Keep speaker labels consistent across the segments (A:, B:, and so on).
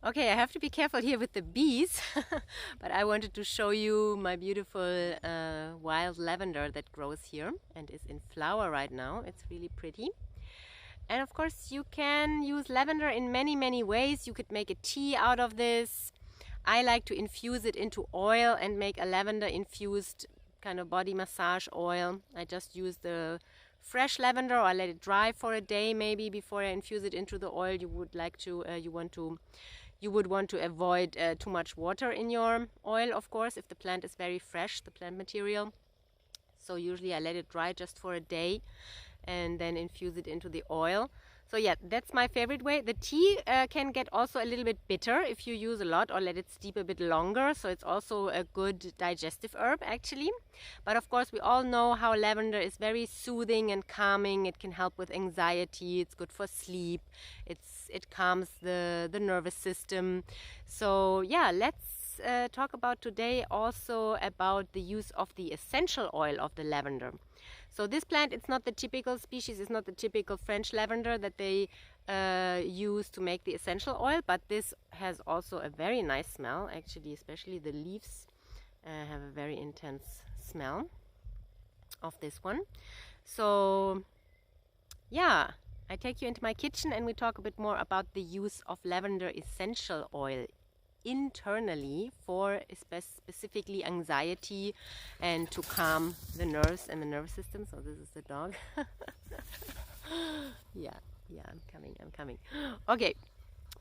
A: Okay, I have to be careful here with the bees, but I wanted to show you my beautiful wild lavender that grows here and is in flower right now. It's really pretty. And of course, you can use lavender in many ways. You could make a tea out of this. I like to infuse it into oil and make a lavender infused kind of body massage oil. I just use the fresh lavender, or I let it dry for a day maybe before I infuse it into the oil. You would like to, you would want to avoid too much water in your oil, of course, if the plant is very fresh, the plant material. So usually I let it dry just for a day and then infuse it into the oil. So yeah, that's my favorite way. The tea can get also a little bit bitter if you use a lot or let it steep a bit longer. So it's also a good digestive herb actually. But of course we all know how lavender is very soothing and calming. It can help with anxiety. It's good for sleep. It calms the nervous system. So yeah, let's talk about today also about the use of the essential oil of the lavender. So this plant, it's not the typical species, it's not the typical French lavender that they use to make the essential oil, but this has also a very nice smell, actually, especially the leaves have a very intense smell of this one. So yeah, I take you into my kitchen and we talk a bit more about the use of lavender essential oil internally for specifically anxiety and to calm the nerves and the nervous system. So this is the dog. yeah, I'm coming. Okay,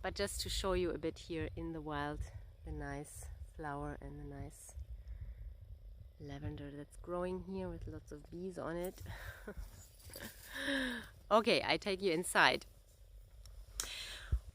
A: but just to show you a bit here in the wild, the nice flower and the nice lavender that's growing here with lots of bees on it. Okay, I take you inside.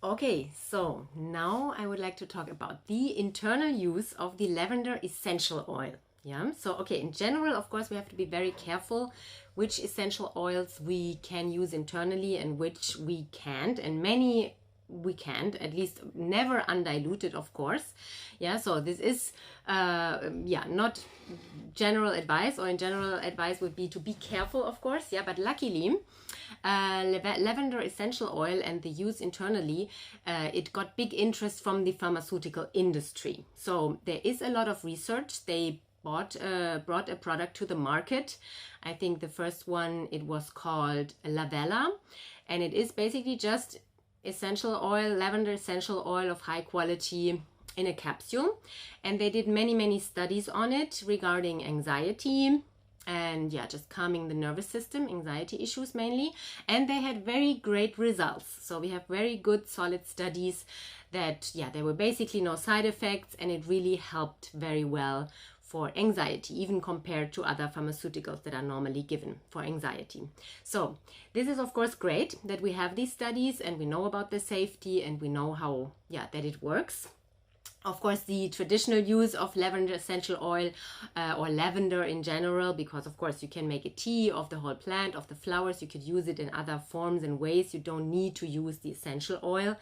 A: Okay, so now I would like to talk about the internal use of the lavender essential oil. Yeah, so okay, in general, of course, we have to be very careful which essential oils we can use internally and which we can't, and many we can't, at least never undiluted, of course. Yeah, so this is not general advice, or in general advice would be to be careful, of course. Yeah, but luckily lavender essential oil and the use internally, it got big interest from the pharmaceutical industry. So there is a lot of research. They brought a product to the market. I think the first one, it was called Lavela, and it is basically just essential oil, lavender essential oil of high quality in a capsule. And they did many studies on it regarding anxiety and yeah, just calming the nervous system, anxiety issues mainly. And they had very great results. So we have very good solid studies that, yeah, there were basically no side effects, and it really helped very well for anxiety, even compared to other pharmaceuticals that are normally given for anxiety. So this is of course great that we have these studies and we know about the safety and we know how, yeah, that it works. Of course, the traditional use of lavender essential oil or lavender in general, because of course you can make a tea of the whole plant, of the flowers. You could use it in other forms and ways. You don't need to use the essential oil.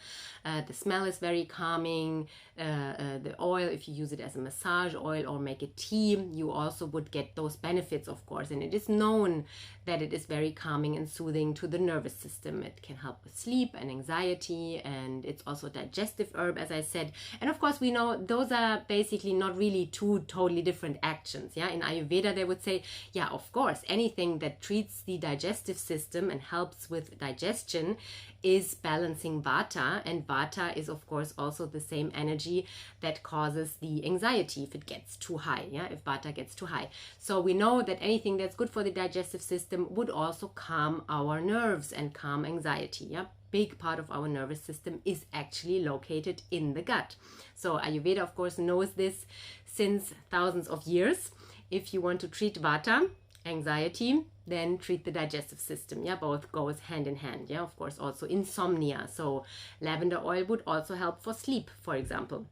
A: The smell is very calming. The oil, if you use it as a massage oil or make a tea, you also would get those benefits, of course. And it is known that it is very calming and soothing to the nervous system. It can help with sleep and anxiety, and it's also a digestive herb, as I said. And of course, we know those are basically not really two totally different actions. Yeah, in Ayurveda they would say, yeah, of course, anything that treats the digestive system and helps with digestion is balancing vata, and vata is of course also the same energy that causes the anxiety if it gets too high. Yeah, if vata gets too high. So we know that anything that's good for the digestive system would also calm our nerves and calm anxiety. Yeah, big part of our nervous system is actually located in the gut. So Ayurveda, of course, knows this since thousands of years. If you want to treat vata, anxiety, then treat the digestive system. Yeah, both goes hand in hand. Yeah, of course, also insomnia. So lavender oil would also help for sleep, for example.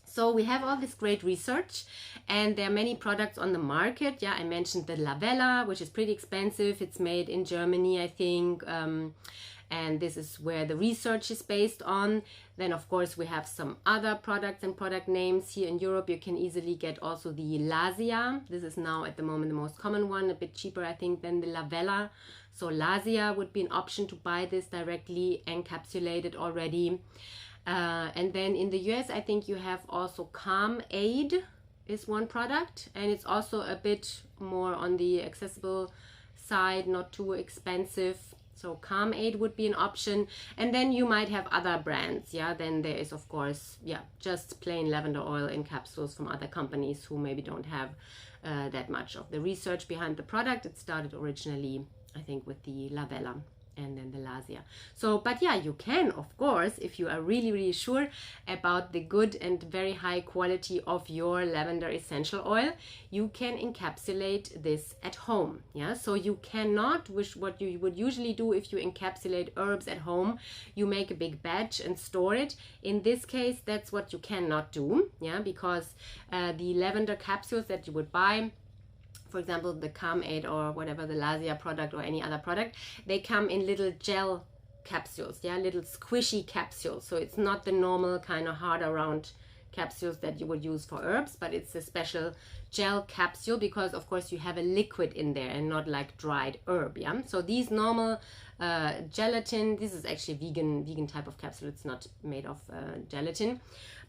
A: So we have all this great research, and there are many products on the market. Yeah, I mentioned the Lavela, which is pretty expensive. It's made in Germany, I think. And this is where the research is based on. Then of course we have some other products and product names here in Europe. You can easily get also the Lasea. This is now at the moment the most common one, a bit cheaper I think than the Lavela. So Lasea would be an option to buy this directly encapsulated already. And then in the US, I think you have also Calm Aid is one product, and it's also a bit more on the accessible side, not too expensive. So Calm Aid would be an option. And then you might have other brands. Yeah, then there is, of course, yeah, just plain lavender oil in capsules from other companies who maybe don't have that much of the research behind the product. It started originally, I think, with the Lavela and then the Lasea. So, but yeah, you can, of course, if you are really, really sure about the good and very high quality of your lavender essential oil, you can encapsulate this at home. Yeah, so you cannot, which what you would usually do if you encapsulate herbs at home, you make a big batch and store it. In this case, that's what you cannot do. Yeah, because the lavender capsules that you would buy, for example, the Calm Aid or whatever, the Lasea product or any other product, they come in little gel capsules, yeah, little squishy capsules. So it's not the normal kind of harder round capsules that you would use for herbs, but it's a special gel capsule because, of course, you have a liquid in there and not like dried herb. Yeah. So these normal gelatin, this is actually vegan type of capsule. It's not made of gelatin,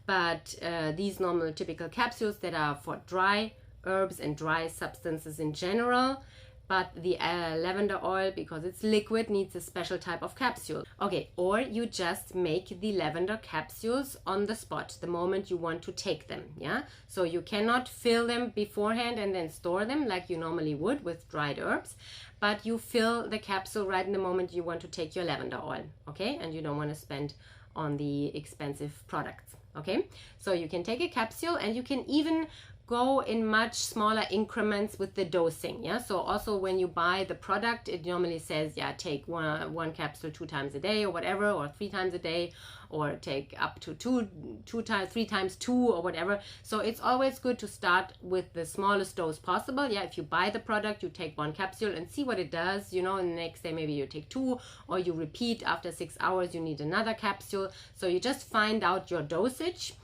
A: but these normal typical capsules that are for dry herbs and dry substances in general, but the lavender oil, because it's liquid, needs a special type of capsule. Okay, or you just make the lavender capsules on the spot the moment you want to take them. Yeah, so you cannot fill them beforehand and then store them like you normally would with dried herbs, but you fill the capsule right in the moment you want to take your lavender oil. Okay, and you don't want to spend on the expensive products. Okay, so you can take a capsule and you can even go in much smaller increments with the dosing. Yeah, so also when you buy the product, it normally says, yeah, take one capsule 2 times a day or whatever, or 3 times a day, or take up to 3 times 2 or whatever. So it's always good to start with the smallest dose possible. Yeah, if you buy the product, you take 1 capsule and see what it does, you know, and the next day maybe you take 2, or you repeat after 6 hours, you need another capsule. So you just find out your dosage.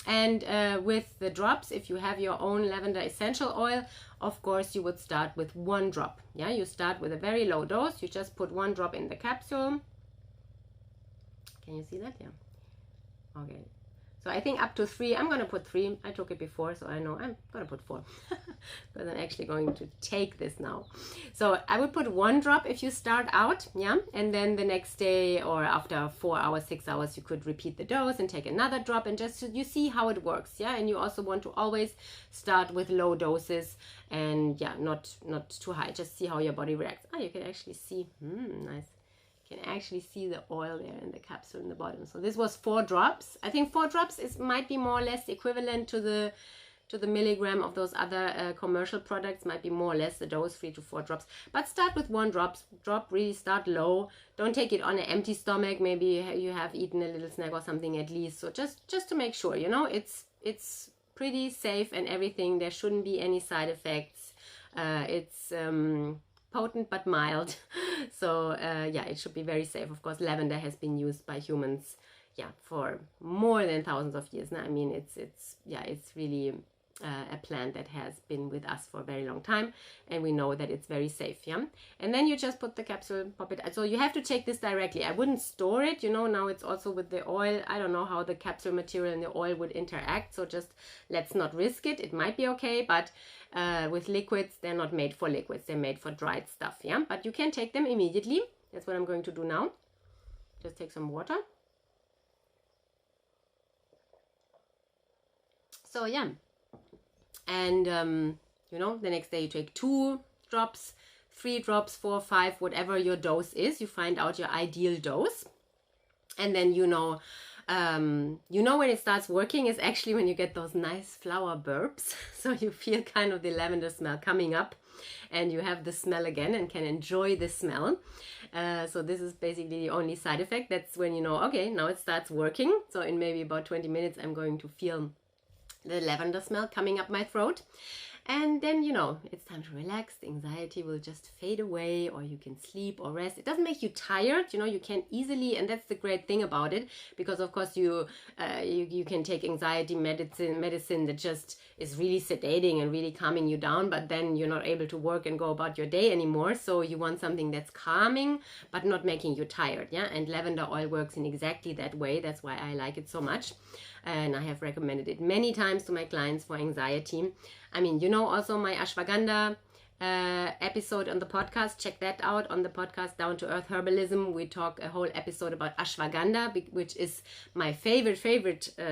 A: And with the drops, if you have your own lavender essential oil, of course, you would start with 1 drop. Yeah, you start with a very low dose. You just put 1 drop in the capsule. Can you see that? Yeah. Okay. So I think up to 3. I'm going to put 3. I took it before, so I know I'm going to put 4. Because I'm actually going to take this now. So I would put 1 drop if you start out, yeah? And then the next day or after 4 hours, 6 hours, you could repeat the dose and take another drop, and just so you see how it works, yeah? And you also want to always start with low doses and, yeah, not too high. Just see how your body reacts. Oh, you can actually see. Nice. Can actually see the oil there in the capsule in the bottom. So this was 4 drops. I think 4 drops might be more or less equivalent to the milligram of those other commercial products. Might be more or less the dose, 3 to 4 drops. But start with 1 drop. Really start low. Don't take it on an empty stomach. Maybe you have eaten a little snack or something at least. So just to make sure, you know, it's pretty safe and everything. There shouldn't be any side effects. It's potent but mild. So yeah, it should be very safe. Of course, lavender has been used by humans, yeah, for more than thousands of years now. I mean, it's really a plant that has been with us for a very long time, and we know that it's very safe. Yeah, and then you just put the capsule, pop it. So you have to take this directly. I wouldn't store it, you know. Now it's also with the oil. I don't know how the capsule material and the oil would interact, so just let's not risk it. It might be okay, but with liquids, they're not made for liquids. They're made for dried stuff. Yeah, but you can take them immediately. That's what I'm going to do now. Just take some water. So yeah. And you know, the next day you take 2 drops, 3 drops, 4, 5, whatever your dose is. You find out your ideal dose, and then you know when it starts working is actually when you get those nice flower burps. So you feel kind of the lavender smell coming up, and you have the smell again and can enjoy the smell. So this is basically the only side effect. That's when you know, okay, now it starts working. So in maybe about 20 minutes, I'm going to feel the lavender smell coming up my throat. And then, you know, it's time to relax. The anxiety will just fade away, or you can sleep or rest. It doesn't make you tired, you know, you can easily, and that's the great thing about it, because of course you can take anxiety medicine that just is really sedating and really calming you down, but then you're not able to work and go about your day anymore. So you want something that's calming, but not making you tired, yeah? And lavender oil works in exactly that way. That's why I like it so much. And I have recommended it many times to my clients for anxiety. I mean, you know, also my ashwagandha episode on the podcast, check that out on the podcast Down to Earth Herbalism. We talk a whole episode about ashwagandha, which is my favorite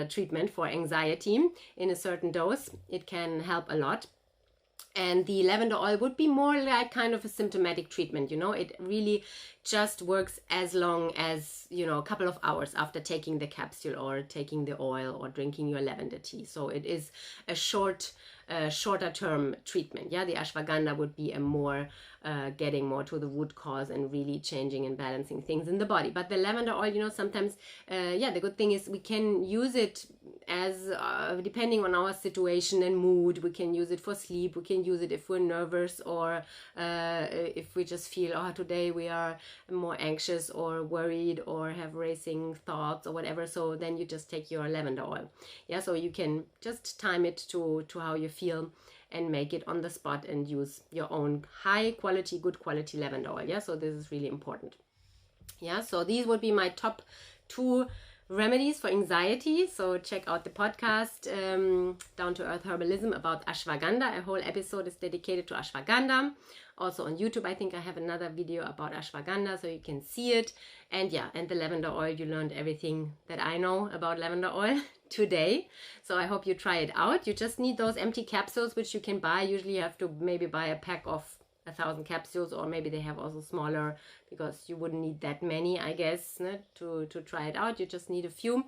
A: treatment for anxiety in a certain dose. It can help a lot. And the lavender oil would be more like kind of a symptomatic treatment, you know. It really just works as long as, you know, a couple of hours after taking the capsule or taking the oil or drinking your lavender tea. So it is a shorter term treatment. Yeah, the ashwagandha would be a more getting more to the root cause and really changing and balancing things in the body. But the lavender oil, you know, sometimes the good thing is we can use it as depending on our situation and mood. We can use it for sleep, we can use it if we're nervous, or if we just feel, oh, today we are more anxious or worried or have racing thoughts or whatever. So then you just take your lavender oil. Yeah, so you can just time it to how you feel and make it on the spot and use your own high quality, good quality lavender oil. Yeah, so this is really important. Yeah, so these would be my top 2 remedies for anxiety. So check out the podcast Down to Earth Herbalism about ashwagandha. A whole episode is dedicated to ashwagandha. Also on YouTube, I think I have another video about ashwagandha, so you can see it. And yeah, and the lavender oil, you learned everything that I know about lavender oil today. So I hope you try it out. You just need those empty capsules, which you can buy. Usually you have to maybe buy a pack of 1,000 capsules, or maybe they have also smaller, because you wouldn't need that many, I guess, to try it out. You just need a few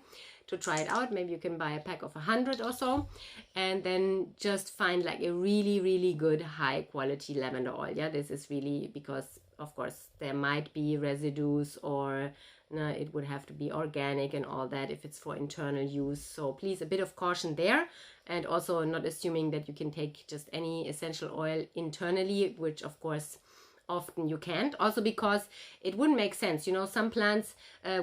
A: to try it out. Maybe you can buy a pack of 100 or so, and then just find like a really good high quality lavender oil. Yeah, this is really, because of course there might be residues, or it would have to be organic and all that if it's for internal use. So please, a bit of caution there. And also not assuming that you can take just any essential oil internally, which of course often you can't. Also because it wouldn't make sense. You know, some plants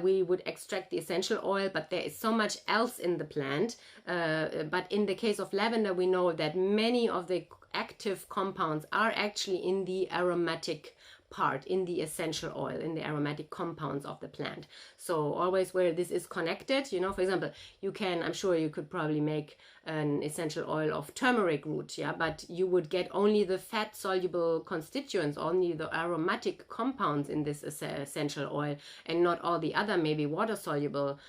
A: we would extract the essential oil, but there is so much else in the plant. But in the case of lavender, we know that many of the active compounds are actually in the aromatic part, in the essential oil, in the aromatic compounds of the plant. So always where this is connected, you know, for example, you can, I'm sure you could probably make an essential oil of turmeric root, yeah, but you would get only the fat soluble constituents, only the aromatic compounds in this essential oil, and not all the other maybe water soluble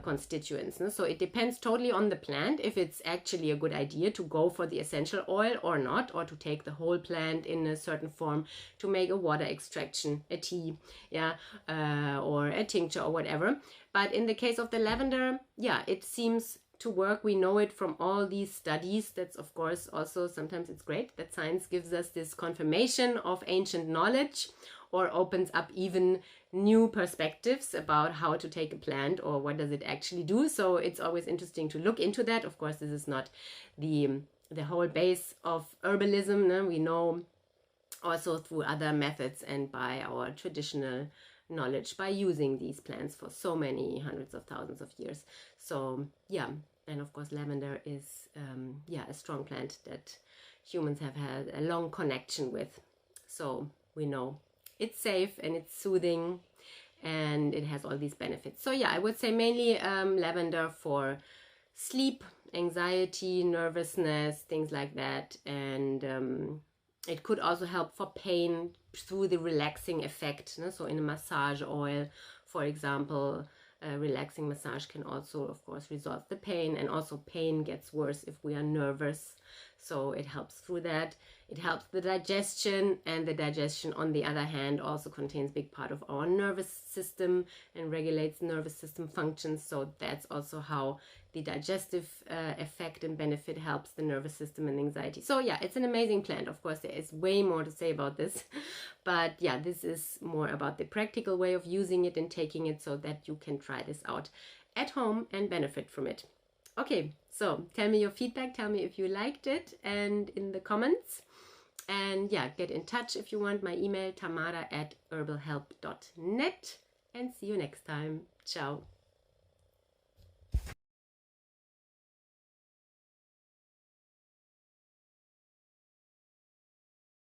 A: constituents. So it depends totally on the plant if it's actually a good idea to go for the essential oil or not, or to take the whole plant in a certain form to make a water extraction, a tea, yeah, or a tincture or whatever. But in the case of the lavender, yeah, it seems to work. We know it from all these studies. That's of course also, sometimes it's great that science gives us this confirmation of ancient knowledge, or opens up even new perspectives about how to take a plant or what does it actually do. So it's always interesting to look into that. Of course, this is not the whole base of herbalism. No? We know also through other methods and by our traditional knowledge, by using these plants for so many hundreds of thousands of years. So yeah, and of course lavender is a strong plant that humans have had a long connection with. So we know it's safe and it's soothing and it has all these benefits. So yeah, I would say mainly lavender for sleep, anxiety, nervousness, things like that. And it could also help for pain through the relaxing effect. So in a massage oil, for example, relaxing massage can also, of course, resolve the pain. And also pain gets worse if we are nervous. So it helps through that. It helps the digestion, and the digestion, on the other hand, also contains a big part of our nervous system and regulates nervous system functions. So that's also how the digestive effect and benefit helps the nervous system and anxiety. So yeah, it's an amazing plant. Of course, there is way more to say about this, but yeah, this is more about the practical way of using it and taking it, so that you can try this out at home and benefit from it. Okay, so tell me your feedback, tell me if you liked it and in the comments. And yeah, get in touch if you want. My email tamara@herbalhelp.net, and see you next time. Ciao.